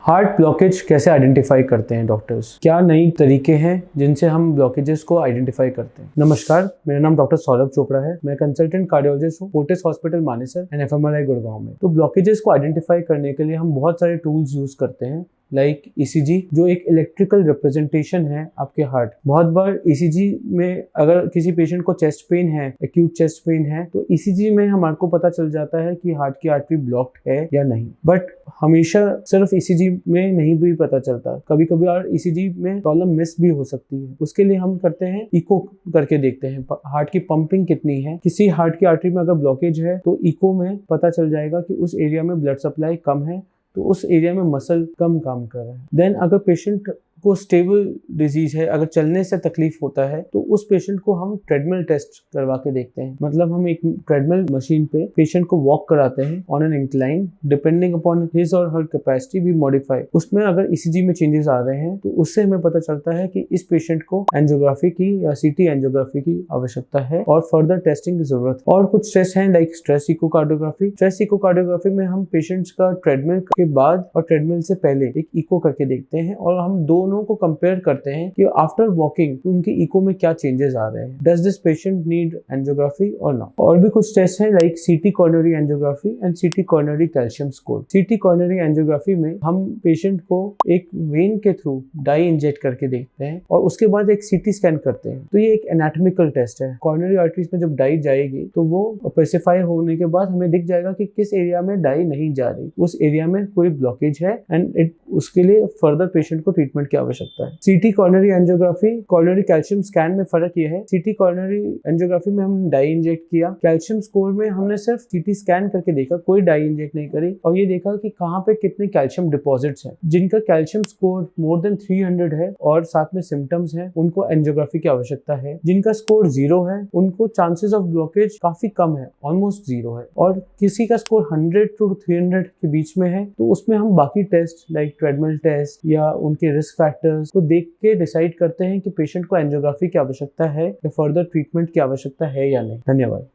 Heart blockage कैसे identify करते हैं डॉक्टर्स? क्या नई तरीके हैं जिनसे हम ब्लॉकेजेस को आइडेंटिफाई करते हैं? नमस्कार, मेरा नाम डॉक्टर सौरभ चोपड़ा है। मैं कंसल्टेंट कार्डियोलॉजिस्ट हूँ Fortis hospital Manesar and fMRI Gurgaon में। तो ब्लॉकेजेस को आइडेंटिफाई करने के लिए हम बहुत सारे टूल्स यूज करते हैं, लाइक ECG जो एक इलेक्ट्रिकल रिप्रेजेंटेशन है आपके हार्ट। बहुत बार ECG में अगर किसी पेशेंट को चेस्ट पेन है, एक्यूट चेस्ट पेन है, तो ECG में हमारे को पता चल जाता है कि हार्ट की आर्टरी ब्लॉक्ड है या नहीं। बट हमेशा सिर्फ ECG में नहीं भी पता चलता, कभी कभी और ECG में प्रॉब्लम मिस भी हो सकती है। उसके लिए हम करते हैं इको करके देखते हैं हार्ट की पंपिंग कितनी है। किसी हार्ट की आर्टरी में अगर ब्लॉकेज है तो इको में पता चल जाएगा कि उस एरिया में ब्लड सप्लाई कम है, तो उस एरिया में मसल कम काम कर रहा है। देन अगर पेशेंट को स्टेबल डिजीज है, अगर चलने से तकलीफ होता है, तो उस पेशेंट को हम ट्रेडमिल टेस्ट करवा के देखते हैं। मतलब हम एक ट्रेडमिल मशीन पे पेशेंट को वॉक कराते हैं on an incline, depending upon his और हर कैपेसिटी वी मॉडिफाई। उसमें अगर ECG में चेंजेस आ रहे हैं तो उससे हमें पता चलता है कि इस पेशेंट को एंजियोग्राफी की या CT एंजियोग्राफी की आवश्यकता है और फर्दर टेस्टिंग की जरूरत है। और कुछ टेस्ट हैं like stress echocardiography. Stress echocardiography में हम पेशेंट्स का ट्रेडमिल के बाद और ट्रेडमिल से पहले एक इको करके देखते हैं और हम दोनों को कंपेयर करते हैं कि आफ्टर वॉकिंग उनके इको में क्या चेंजेस आ रहे हैं। Does this patient need angiography और नॉट। और भी कुछ टेस्ट हैं like CT coronary angiography and CT coronary calcium score. CT coronary angiography में हम पेशेंट को एक वेन के थ्रू डाई इंजेक्ट करके देखते हैं और उसके बाद एक CT स्कैन करते हैं। तो ये एक एनाटॉमिकल टेस्ट है। कोरोनरी आर्टरीज में जब डाई जाएगी तो वो स्पेसिफाई होने के बाद हमें दिख जाएगा कि किस एरिया में डाई नहीं जा रही, उस एरिया में कोई ब्लॉकेज है एंड उसके लिए फर्दर पेशेंट को ट्रीटमेंट की आवश्यकता है। CT coronary angiography, coronary calcium scan में फर्क ये है, CT कोरोनरी एंजियोग्राफी में हम डाई इंजेक्ट किया, कैल्शियम स्कोर में हमने सिर्फ CT स्कैन करके देखा, कोई डाई इंजेक्ट नहीं करी और ये देखा कि कहाँ पे कितने कैल्शियम डिपॉजिट्स हैं। जिनका कैल्शियम स्कोर मोर देन 300 है और साथ में सिम्टम्स हैं, उनको एंजियोग्राफी की आवश्यकता है। जिनका स्कोर 0 है उनको चांसेस ऑफ ब्लॉकेज काफी कम है, ऑलमोस्ट 0 है। और किसी का स्कोर 100 to 300 के बीच में है तो उसमें हम बाकी टेस्ट लाइक ट्रेडमिल टेस्ट या उनके रिस्क फैक्टर्स को देख के डिसाइड करते हैं कि पेशेंट को एंजियोग्राफी की आवश्यकता है या फर्दर ट्रीटमेंट की आवश्यकता है या नहीं। धन्यवाद।